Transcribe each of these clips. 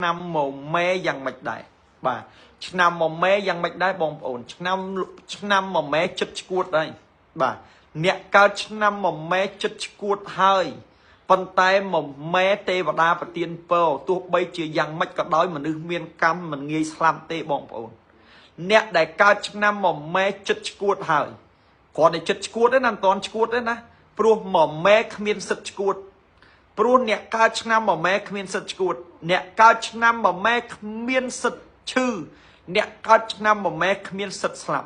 năm màu mè yang mạch đại bà năm màu mè yang mạch đại bong ổn năm màu mè chất cuột đây bà nè cao năm màu mè chất cuột hơi phần tay màu mè tê và đa và tiên pơ tu bây chỉ yang mạch cả đói mà nước miên cam mình nghi slam tê bong ổn nè đại cao năm màu mè chất cuột hơi còn để chất cuột đấy nằm toàn cuột đấy nè pro màu mè miên sật cuột pro nè cao năm màu mè miên sật cuột nè cao năm màu mè miên sật chư nè cao năm màu mè miên sật slap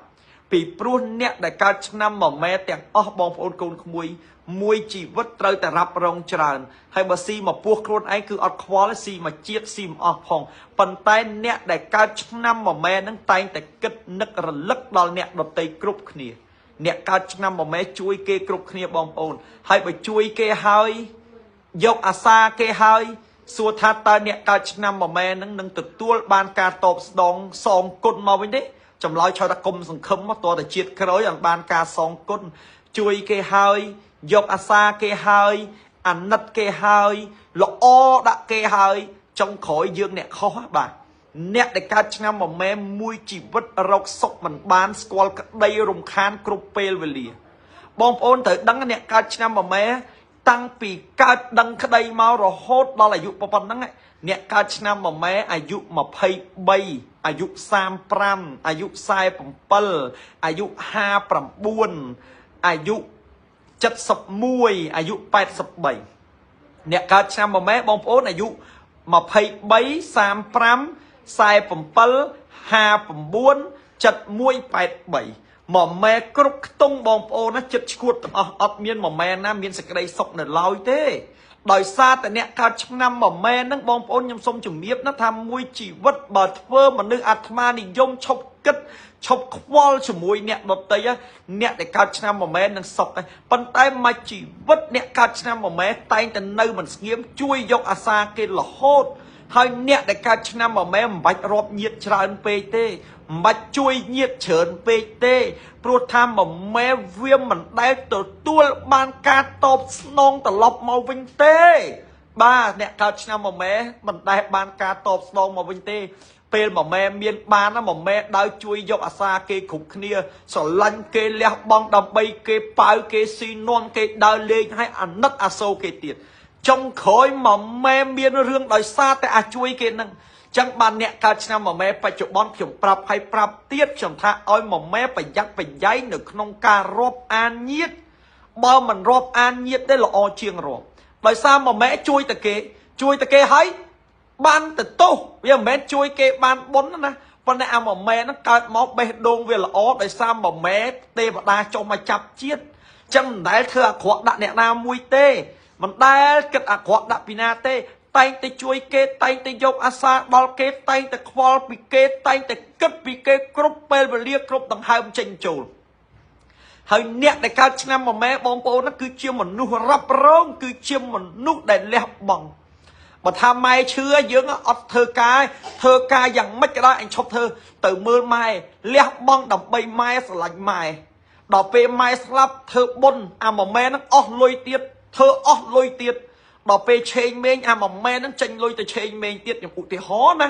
ពីព្រោះអ្នកដែលកើតឆ្នាំមួយម៉ែទាំងអស់បងប្អូនកូនក្មួយជីវិតត្រូវតែរ៉ាប់រងច្រើនហើយបើស៊ីមកពោះខ្លួនឯងគឺអត់ខ្វល់ស៊ីមកជាតិស៊ីមិនអស់ផងប៉ុន្តែអ្នកដែលកើតឆ្នាំមួយម៉ែនឹងតែងតែគិតនឹករលឹកដល់អ្នកដទៃគ្រប់គ្នាអ្នកកើតឆ្នាំមួយម៉ែជួយគេគ្រប់គ្នាបងប្អូនហើយបើជួយគេហើយយកអាសាគេហើយសួរថាតើអ្នកកើតឆ្នាំមួយម៉ែនឹងទទួលបានការតបស្នងសងគុណមកវិញទេចម្លើយឆោតគុំសង្ឃឹមមកតើជាតិក្រោយឲ្យបានការសងគុណជួយគេហើយយកអាសាគេហើយអាណិតគេហើយល្អដាក់គេហើយចុងក្រោយយើងអ្នកខុសបាទអ្នកដែលកើតឆ្នាំមួយម៉ែមួយជីវិតរកសុខមិនបានស្គាល់ក្តីរំខានគ្រប់ពេលវេលាបងប្អូនត្រូវដឹងអ្នកកើតឆ្នាំមួយម៉ែតាំងពីកើតដឹងក្តីមករហូតដល់អាយុប៉ុណ្ណឹងអ្នកកើតឆ្នាំមួយម៉ែអាយុ23អាយុ35អាយុ47អាយុ59អាយុ71អាយុ83អ្នកកើតឆ្នាំមួយម៉ែបងប្អូនអាយុ23 35 47 59 71 83មួយម៉ែគ្រប់ខ្ទង់បងប្អូនណាចិត្តឈួតទាំងអស់អត់មានមួយម៉ែណាមានសេចក្តីសុខនៅឡើយទេដោយសារតែអ្នកកើតឆ្នាំមួយម៉ែហ្នឹងបងប្អូនខ្ញុំសូមជំរាបណាថាមួយជីវិតបើធ្វើមនុស្សអាត្មានិយមឈប់គិតឈប់ខ្វល់ជាមួយអ្នកដទៃអ្នកដែលកើតឆ្នាំមួយម៉ែនឹងសុខហើយប៉ុន្តែមួយជីវិតអ្នកកើតឆ្នាំមួយម៉ែតែងតែនៅមិនស្ងៀមជួយយកអាសាគេរហូតហើយអ្នកដែលកើតឆ្នាំមួយម៉ែមិនបាច់រាប់ញាតច្រើនពេកទេមិនបាច់ជួយញាតច្រើនពេកទេព្រោះថាមួយម៉ែវាមិនដែលទទួលបានការតបស្នងត្រឡប់មកវិញទេបាទអ្នកកើតឆ្នាំមួយម៉ែមិនដែលបានការតបស្នងមកវិញទេពេលមួយម៉ែមានបានមួយម៉ែដើរជួយយកអាសាគេគ្រប់គ្នាស្រឡាញ់គេលះបង់ដើម្បីគេប៉ៅគេស៊ីនំគេដើរលេងឲ្យអាណិតអាសូរគេទៀតចុងក្រោយមួយម៉ែមានរឿងដោយសារតែអាចជួយគេនឹងចឹងបានអ្នកកើតឆ្នាំមួយម៉ែបច្ចុប្បន្នខ្ញុំប្រាប់ឲ្យប្រាប់ទៀតខ្ញុំថាឲ្យមួយម៉ែប្រយ័ត្នប្រយែងនៅក្នុងការរាប់អានញាតបើមិនរាប់អានញាតទេល្អជាងរាប់ដោយសារមួយម៉ែជួយតែគេហើយបានទៅទោសវាមិនមែនជួយគេបានបុណ្យណាប៉ុន្តែអាមួយម៉ែហ្នឹងកើតមកបេះដូងវាល្អដោយសារមួយម៉ែទេវតាចុះមកចាប់ជាតិចឹងមិនដែលធ្វើអាក្រក់ដាក់អ្នកណាមួយទេមិនដែលគិតអាក្រក់ដាក់ពីណាទេតែងតែជួយគេតែងតែយកអាសាដល់គេតែងតែខ្វល់ពីគេតែងតែគិតពីគេគ្រប់ពេលវេលាគ្រប់ដង្ហើមចេញចូលហើយអ្នកដែលកើតឆ្នាំមួយម៉ែបងប្អូនហ្នឹងគឺជាមនុស្សរ៉ាប់រងគឺជាមនុស្សដែលលះបង់បើថាម៉ែឈឺយើងអត់ធ្វើការយ៉ាងម៉េចក៏ដោយអញឈប់ធ្វើទៅមើលម៉ែលះបង់ដើម្បីម៉ែស្រឡាញ់ម៉ែដល់ពេលម៉ែស្លាប់ធ្វើបុណ្យអាមួយម៉ែហ្នឹងអស់លុយទៀតធ្វើអស់លុយទៀតដល់ពេលឆេងមេងអាមួយម៉ែហ្នឹងចេញលុយទៅឆេងមេងទៀតខ្ញុំឧទាហរណ៍ណា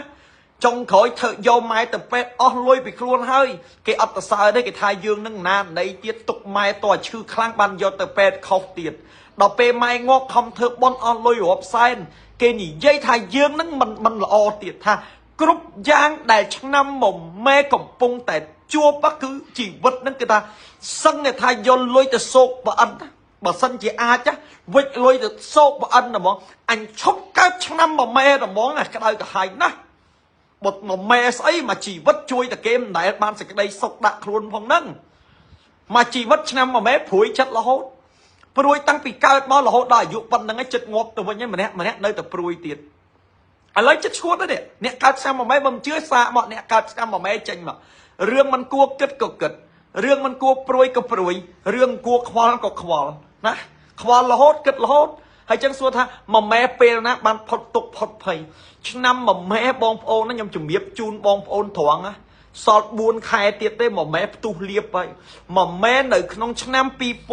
ចុងក្រោយធ្វើយកម៉ែទៅពេទ្យអស់លុយពីខ្លួនហើយគេអត់ទៅសើទេគេថាយើងនឹងណាណីទៀតទុកម៉ែតើឈឺខ្លាំងបានយកទៅពេទ្យខុសទៀតដល់ពេលម៉ែងក់ខំធ្វើបន់អស់លុយរាប់សែនគេនិយាយថាយើងនឹងមិនល្អទៀតថាគ្រប់យ៉ាងដែលឆ្នាំមួយម៉ែកំពុងតែជួបគឺជីវិតហ្នឹងគឺថាសឹងតែថាយកលុយទៅសោកប្រអិនបើសិនជាអាចវិចលុយទៅសោកប្រអិនហ្មងអញឈប់កើតឆ្នាំមួយម៉ែហ្មងក្តៅក្រហាយណាស់បុតមួយម៉ែស្អីមកជីវិតជួយតែគេមិនដែលបានសេចក្តីសុខដាក់ខ្លួនផងហ្នឹងមកជីវិតឆ្នាំមួយម៉ែព្រួយចិត្តរហូតព្រួយតាំងពីកើតមករហូតដល់អាយុប៉ុណ្្នឹងឯងចិត្តងាប់ទៅវិញឯងម្នាក់នៅតែព្រួយទៀតឥឡូវចិត្តឈួតទេអ្នកកើតឆ្នាំមួយម៉ែបើមិនជឿសាកមកអ្នកកើតឆ្នាំមួយម៉ែចេញមករឿងមិនគួរគិតក៏គិតរឿងមិនគួរព្រួយក៏ព្រួយរឿងគួរខ្វល់ក៏ខ្វល់ណាខ្វល់រហូតគិតរហូតហើយចឹងសួរថាមួយម៉ែពេលណាបានផុតទុកផុតភ័យឆ្នាំមួយម៉ែបងប្អូនខ្ញុំជំរាបជូនបងប្អូនត្រង់ណាសល់4ខែទៀតទេមួយម៉ែផ្ទុះលៀបហើយមួយម៉ែនៅក្នុងឆ្នាំ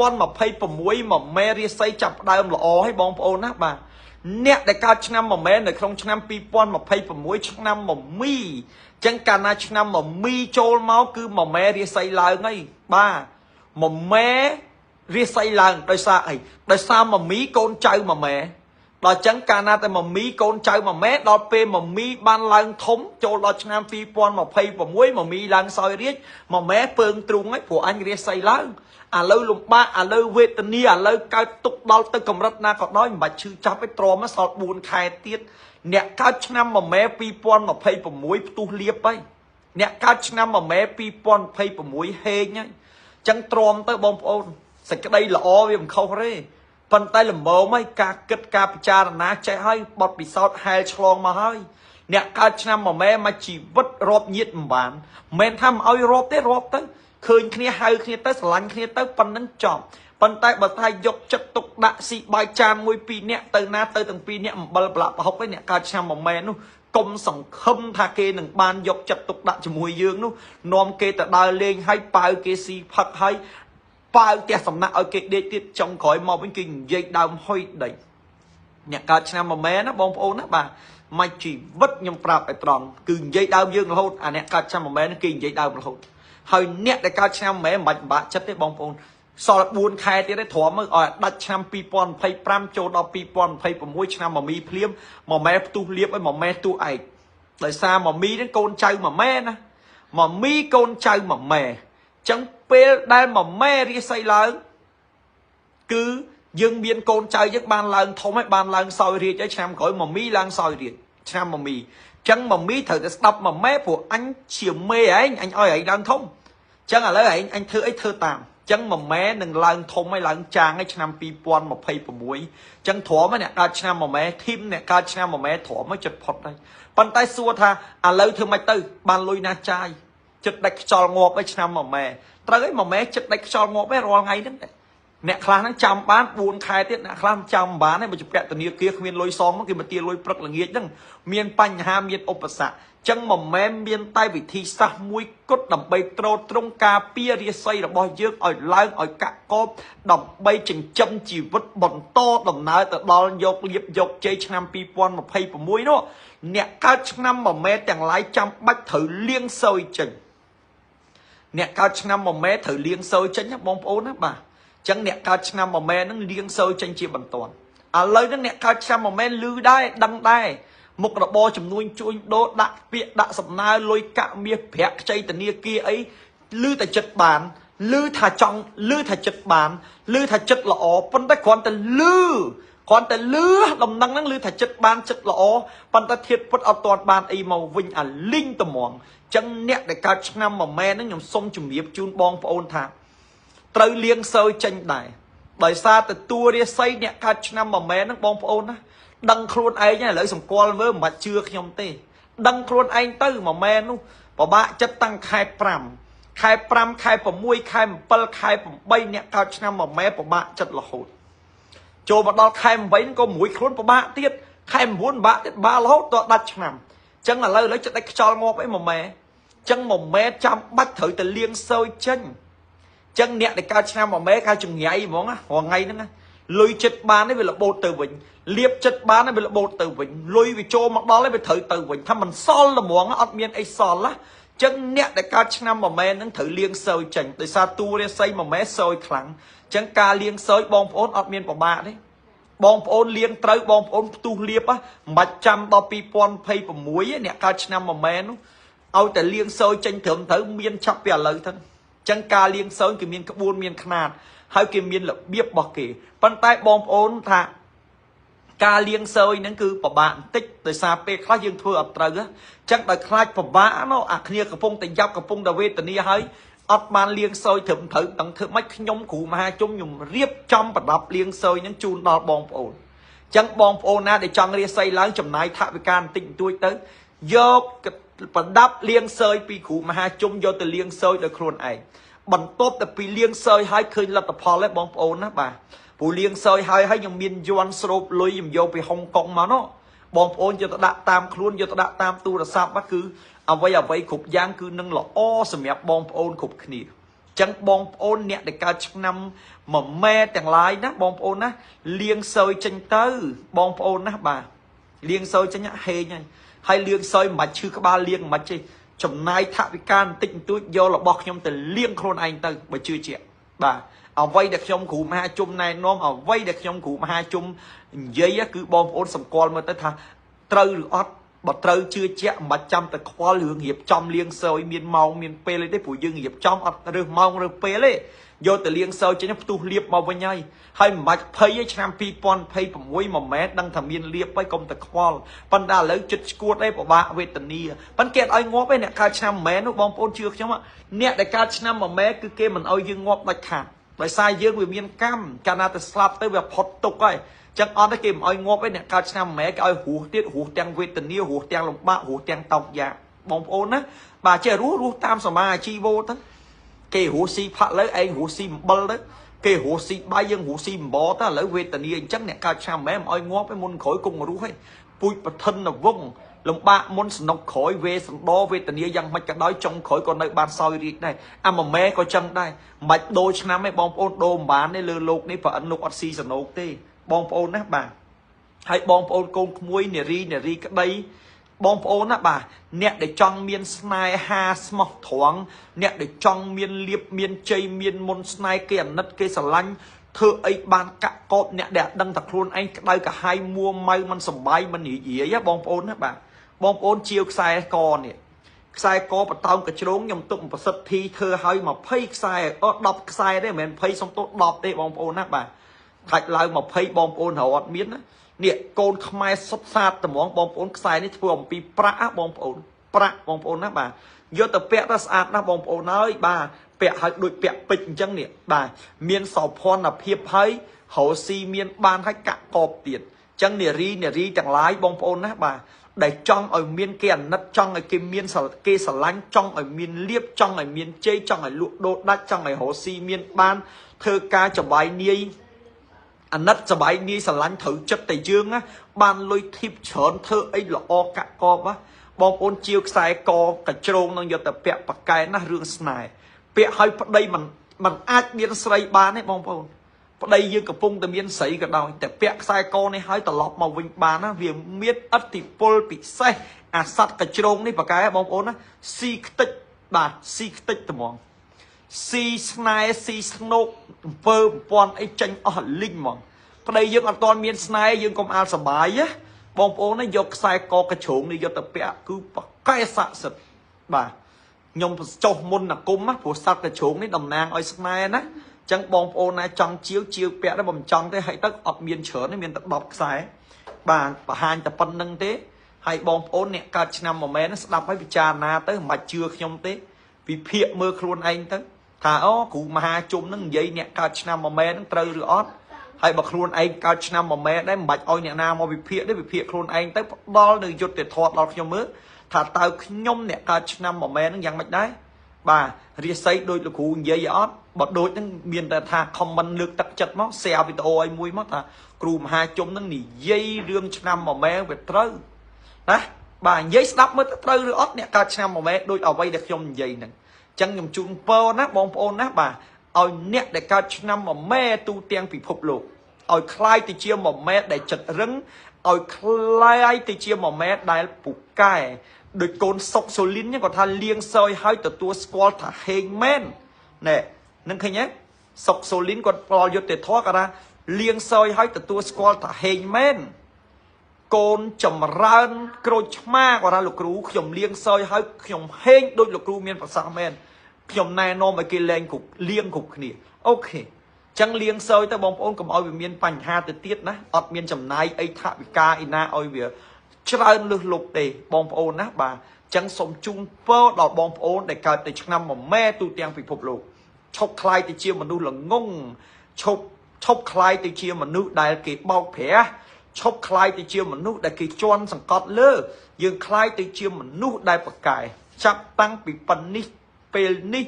2026មួយម៉ែរាសីចាប់ដើមល្អហើយបងប្អូនណាបាទ nè để cao năm mà mẹ này không năm pi pon mà pay và muối năm mà mi chẳng cả na năm mà mi trôi máu cứ mà mẹ đi xây lại ngay ba mà mẹ đi xây lại đời sao mà mí con trai mà mẹ đó chẳng cả na tại mà mí con trai mà mẹ đó pe mà mí ban lang thống cho đó năm pi pon mà pay và muối mà mí lang soi riết mà mẹ phương trung ấy của anh đi xây lại lâu lùng ba lâu vết ni lâu cao tục đau tới cầm rất na còn nói mà chữ chấp cái trò mà sọt buồn khai tiết nè cao năm mà mẹ pi pon mà pay và muối tu liệp ấy nè cao năm mà mẹ pi pon pay và muối hê nhá chẳng tròn tới bom ôn sẽ cái đây là o vì mình không đấy phần tay là mờ mấy ca kết ca cha là ná chạy hơi bọt bị sọt hai chlong mà hơi nè cao năm mà mẹ mà chỉ vứt rộp nhiệt mà bạn men tham ơi rộp tới khơi kia hai kia tới lạnh kia tới phần nắng tròn phần tay bờ tay dọc chất tục đạ xị bài chan môi pi nè từ na từ từng pi nè bờ bạ học cái nè cao năm mà mẹ nó công sòng khâm tha kê nằng ban dọc chất tục đạ cho mùi dương nó nom kê ta đào lên hay bao kê xì phật hay bao kê sầm nạ ở kê đê tiết trong khỏi màu bên kinh dây đào hôi đầy nè cao năm mà mẹ nó bông ôn á bà mày chỉ vứt nhầm prap ở tròn cứ dây đào dương là hốt nè cao năm mà mẹ nó kinh dây đào là hốt hơi nét để cao năm mẹ mạnh bạ chất đấy bông ôn sau buôn khai thì đấy thỏa mới ở đặt năm pi pon pay pram cho đó pi pon pay của mỗi năm mà mi phim mà mẹ tu liệp với mà mẹ tu ai tại sao mà mi đến con trai mà mẹ nè mà mi con trai mà mẹ chẳng pe đây mà mẹ đi xây lớn cứ dừng biên con trai với ban lần thông hay ban lần soi riết cho năm khỏi mà mi lần soi riết năm mà mi chẳng mà mi thử đọc mà mẹ của anh chiều mê ấy anh ơi ấy đang thông chẳng là lấy anh thưa ấy thưa tạm chẳng mà mẹ đừng lần thông hay lần trang ấy năm pi pon mà pay của muối chẳng thỏa mà nè cao năm mà mẹ thêm nè cao năm mà mẹ thỏa mới chật phật đây bàn tay xua tha lâu thương mày tư bàn lôi na chai chật đạch cho ngọt với năm mà mẹ tới mà mẹ chật đạch cho ngọt với rồi ngay đấy nè khá nó chăm bán buồn khai tiết nè khá chăm bán này mà chụp kẹt từ nia kia miền lôi xóm nó kia mà tia lôi bật là nghiệt đằng miền panh ha miền ốp sạ chẳng mà mẹ miền tay bị thi sa mũi cốt đầm bay trâu trong cà pia đi xây là bao nhiêu ở láng ở cả cốp đầm bay chừng châm chỉ vứt bẩn to đầm nái từ đó dọc liệp dọc chơi năm pi pon mà pay của mũi nó nè cao năm mà mẹ chẳng lái chăm bách thử liêng sôi chừng nè cao năm mà mẹ thử liêng sôi chừng nhá bông ố đó bà chẳng nè cao năm mà mẹ nó liêng sôi chừng chia bằng toàn lời nó nè cao năm mà mẹ lư đai đăng đai một là bo chùm nuôi chui đô đạ việc đạ sập na lôi cạ mía phẹt chay từ nia kia ấy lư tại chật bàn lư thà trong lư thà chật bàn lư thà chật lọ phân tách còn tại lư đồng năng năng lư thà chật bàn chật lọ phân tách thiệt phật ở toàn bàn ấy màu vinh linh tầm mỏng chẳng nét để cao năm mà mẹ nó nhom sông chùm miếp chun bong ôn thà trời liêng sơi tranh đài bởi xa từ tua đi xây nét cao năm mà mẹ nó bong ôn á đăng khuôn ấy nha lợi sòng con với mà chưa nhom tê đăng khuôn anh tư mà mẹ nó và bạn chất tăng khai pram khai phẩm muôi khai pal khai phẩm bay nè cao năm mà mẹ của bạn chất là hồn cho mà đó khai mấy có mũi khuôn của bạn tiết khai muốn bạn tiết ba lót đó đặt năm chẳng là lời lấy chất đánh cho ngọt ấy mà mẹ chẳng mà mẹ chăm bắt thử từ liêng sôi chân chẳng nè để cao năm mà mẹ khai chừng ngày món á hoặc ngày nữa lùi chất bán ấy vì là bột từ vịnh liệp chất bán ấy vì là bột từ vịnh lùi vì cho mặc đó lấy vì thử từ vịnh thăm mình son là món á ọt miên ấy son lá chân nét để cao năm mà mẹ nó thử liêng sôi chành từ xa tu để xây mà mẹ sôi khẳng chẳng ca liêng sôi bong ôn ọt miên của bà đấy bong ôn liêng tới bong ôn tu liệp á mà chăm bao pi pon pay của muối nè cao năm mà mẹ nó aoแต่liêng sôi chành thượng thử miên chắp bè lời thân chẳng ca liêng sôi cái miên cái buôn miên khăn hai cái miên là biết bỏ kể bàn tay bom ôn thà ca liêng sơiนั่นคือประบาติดแต่ซาเปคลายังทั่วอัตราจังแต่คลายประบาเนาะเคลียร์กระพงแต่ยับกระพงดาเวตนี้ให้อัดมันเลี้ยงซอยถึงถึงตั้งถึงไม่ขยมขู่มาจมหยุ่มเรียบจำประดับเลี้ยงซอยนั่นจูนดอลบองโอนจังบองโอนนะเดี๋ยวจังเรียใส่ล้างจำนายท่าวิการติ่งตัวเต๋อยกประดับเลี้ยงซอยปีขู่มาจมโยแต่เลี้ยงซอยโดยโครนไอบรรทบแต่ปีเลี้ยงซอยให้เคยรัตพอและบองโอนนะบ่าผู้เลี้ยงซอยให้ยังมียวนสโลปลุยยังโยไปฮ่องกงมาเนาะบองโอนจะตะตามคล้วนจะตะตามตัวทราบว่าคือเอาไว้ขุบย่างคือนั่งหล่ออ้อสมัยบองโอนขุบขี้ chẳng bong ôn nè để cao năm mà mẹទាំងឡាយណាបងប្អូនណាលៀងសើចេញទៅបងប្អូនណាបាទលៀងសើចេញហេងហើយលៀងសើមិនឈឺក្បាលលៀងមិនទេចំណាយថវិកាបន្តិចបន្តួចយករបស់ខ្ញុំទៅលៀងខ្លួនឯងទៅបើជឿជាក់បាទអ្វីដែលខ្ញុំគ្រូមហាជុំណែនាំអ្វីដែលខ្ញុំគ្រូមហាជុំនិយាយគឺបងប្អូនសម្គាល់មើលទៅថាត្រូវឬអត់បើត្រូវជឿជាក់មិនបាច់ចាំតែខ្វល់រឿងរៀបចំលៀងសើមានម៉ោងមានពេលទេព្រោះយើងរៀបចំអត់រើសម៉ោងរើសពេលទេយកទៅលៀងសើចេញផ្ទុះលៀបមកវិញហើយមិនបាច់ភ័យទេឆ្នាំ2026មិនមែនដឹងថាមានលៀបហើយកុំតែខ្វល់ប៉ុន្តែឥឡូវចិត្តឈួតទេពិបាកវេទនាប៉ុន្តែគេអត់ឲ្យងាប់ទេអ្នកកើតឆ្នាំមិនមែននោះបងប្អូនជឿខ្ញុំអ្នកដែលកើតឆ្នាំមិនមែនគឺគេមិនឲ្យយើងងាប់ដាច់ខាតដោយសារយើងវាមានកម្មកាលណាទៅស្លាប់ទៅវាផុតទុកហើយចឹងអត់ទេគេមិនឲ្យងាប់ទេអ្នកកើតឆ្នាំមិនមែនគេឲ្យរស់ទៀតរស់ទាំងវេទនារស់ទាំងលំបាករស់ទាំងតោកយ៉ាបងប្អូនណាបាទចេះរស់តាមសមាអាជីវោទៅគេរស់ស៊ីផាក់លើឯងរស់ស៊ីអំបិលទៅគេរស់ស៊ីបាយយើងរស់ស៊ីអំបទៅឥឡូវវេទនាអញ្ចឹងអ្នកកើតឆ្នាំមិនឲ្យងាប់ទេមុនក្រោយគង់រស់ទេពូជប្រធិនវងលំបាកមុនសនុកក្រោយវេសណ្ដោវេទនាយ៉ាងម៉េចក៏ដោយចុងក្រោយក៏នៅបានសោយរាជដែរអាម៉ែក៏ចឹងដែរមិនបាច់ដូរឆ្នាំទេបងប្អូនដូរមិនបានទេលើโลกនេះប្រអិនលោកអត់ស៊ីសនុកទេបងប្អូនណាបាទហើយបងប្អូនកូនក្មួយនារីក្តីបងប្អូនណាបាទអ្នកដែលចង់មានស្នេហាស្មោះត្រង់អ្នកដែលចង់មានលៀបមានជ័យមានមុនស្នេហ៍គេអាណិតគេស្រឡាញ់ធ្វើអីបានកាក់កោបអ្នកដែលដឹងតែខ្លួនឯងក្តៅកាហាយមួម៉ៅមិនសំបាយមិននិយាយបងប្អូនណាបាទបងប្អូនជាវខ្សែកនេះខ្សែកបតោងកជ្រងខ្ញុំទុកប្រសិទ្ធធីធ្វើឲ្យ20ខ្សែ10ខ្សែទេមិនមែន20សំទោស10ទេបងប្អូនណាបាទខាច់ឡើង20បងប្អូនរត់មានណានេះកូនខ្មែរសុទ្ធសាធត្មងបងប្អូនខ្សែនេះធ្វើអំពីប្រាក់បងប្អូនប្រាក់បងប្អូនណាបាទយកទៅពាក់ទៅស្អាតណាស់បងប្អូនហើយបាទពាក់ឲ្យដូចពាក់ពេជ្រអញ្ចឹងនេះបាទមានសោភ័ណភាពហើយរោស៊ីមានបានឲ្យកាក់កបទៀតអញ្ចឹងនារីទាំងឡាយបងប្អូនណាបាទដែលចង់ឲ្យមានគេអាណិតចង់ឲ្យគេមានគេស្រឡាញ់ចង់ឲ្យមានលៀបចង់ឲ្យមានជ័យចង់ឲ្យលក់ដូរដាច់ចង់ឲ្យរោស៊ីមានបានធ្វើការចបាយនាយអាណិតសบายនាយស្រឡាញ់ត្រូវចិត្តតែយើងណាបានលុយធីបច្រើនធ្វើអីល្អកាក់កបបងប្អូនជាវខ្សែកកជ្រងនឹងយកទៅពាក់ប៉កែណារឿងស្នេហ៍ពាក់ឲ្យប្តីมันអាចមានស្រីបានទេបងប្អូនប្តីយើងកំពុងតែមានស្រីក៏ដោយតែពាក់ខ្សែកនេះឲ្យត្រឡប់មកវិញបានណាវាមានឥទ្ធិពលពិសេសអាសត្វកជ្រងនេះប៉កែបងប្អូនណាស៊ីខ្ទេចបាទស៊ីខ្ទេចត្មងស៊ីស្នេហ៍ស៊ីស្នោកអំពើប្រព័ន្ធអីចេញអស់លីងហ្មងប្តីយើងអត់ទាន់មានស្នេហ៍យើងកុំអាលសបាយណាបងប្អូនណាយកខ្សែកកជ្រងនេះយកទៅពាក់គឺប៉កែស័ក្តិសិទ្ធិបាទខ្ញុំចុះមុនអាគមណាព្រោះសត្វកជ្រងនេះតំណាងឲ្យស្នេហ៍ណាអញ្ចឹងបងប្អូនណាចង់ជាវពាក់ដែរបើមិនចង់ទេហើយទៅអត់មានច្រើនទេមានតែ10ខ្សែបាទបង្ហាញតែប៉ុណ្្នឹងទេហើយបងប្អូនអ្នកកើតឆ្នាំមួយមែនស្ដាប់ហើយពិចារណាទៅមិនបាច់ជឿខ្ញុំទេវិភាគមើលខ្លួនឯងទៅថាអូគ្រូមហាជុំនឹងនិយាយអ្នកកើតឆ្នាំមួយមែននឹងត្រូវឬអត់ហើយបើខ្លួនឯងកើតឆ្នាំមួយមែនដែរមិនបាច់ឲ្យអ្នកណាមកវិភាគទេវិភាគខ្លួនឯងទៅផ្ដល់នៅយុត្តិធម៌ដល់ខ្ញុំមើលថាតើខ្ញុំអ្នកកើតឆ្នាំមួយមែននឹងយ៉ាងម៉េចដែរបាទរាសីដូចលោកគ្រូនិយាយអត់បើដូចនឹងមានតែថា comment លើកទឹកចិត្តមក share វីដេអូឲ្យមួយមកថាគ្រូមហាជុំនឹងនិយាយរឿងឆ្នាំមួយមែនវាត្រូវណាបាទនិយាយស្ដាប់មើលទៅត្រូវឬអត់អ្នកកើតឆ្នាំមួយមែនដូចអ្វីដែលខ្ញុំនិយាយហ្នឹងចឹងខ្ញុំជូនពរណាបងប្អូនណាបាទឲ្យអ្នកដែលកើតឆ្នាំមួយមែទូទាំងពិភពលោកឲ្យคล้ายទៅជាមួយមែដែលចិត្តរឹងឲ្យคล้ายទៅជាមួយមែដែលពូកែដូចកូនសុកសូលីនគាត់ថាលៀងសើយឲ្យទទួលស្គាល់ថាហេងមែនណែនឹងឃើញទេសុកសូលីនគាត់ផ្ដល់យុត្តិធម៌គាត់ថាលៀងសើយឲ្យទទួលស្គាល់ថាហេងមែនកូនចម្រើនក្រូចឆ្មាគាត់ថាលោកគ្រូខ្ញុំលៀងសើយឲ្យខ្ញុំហេងដូចលោកគ្រូមានប្រសាសន៍មែនខ្ញុំណែនាំឲ្យគេលែងគ្រប់លៀងគ្រប់គ្នាអូខេចឹងលៀងសើយទៅបងប្អូនកុំឲ្យវាមានបញ្ហាទៅទៀតណាអត់មានចំណាយអីថវិកាអីណាឲ្យវាច្រើនលឹះលុបទេបងប្អូនណាបាទចឹងសូមជូនពរដល់បងប្អូនដែលកើតនៅឆ្នាំមួយមែទូទាំងពិភពលោកឈប់คล้ายទៅជាមនុស្សល្ងងឈប់คล้ายទៅជាមនុស្សដែលគេបោកប្រាស់ឈប់คล้ายទៅជាមនុស្សដែលគេជន់សង្កត់លើយើងคล้ายទៅជាមនុស្សដែលប្រកែចាប់តាំងពីប៉ុណ្នេះពេលនេះ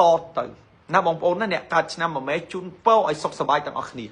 តទៅណាបងប្អូនណាអ្នកកើតឆ្នាំមួយមែជូនពរឲ្យសុខសប្បាយទាំងអស់គ្នា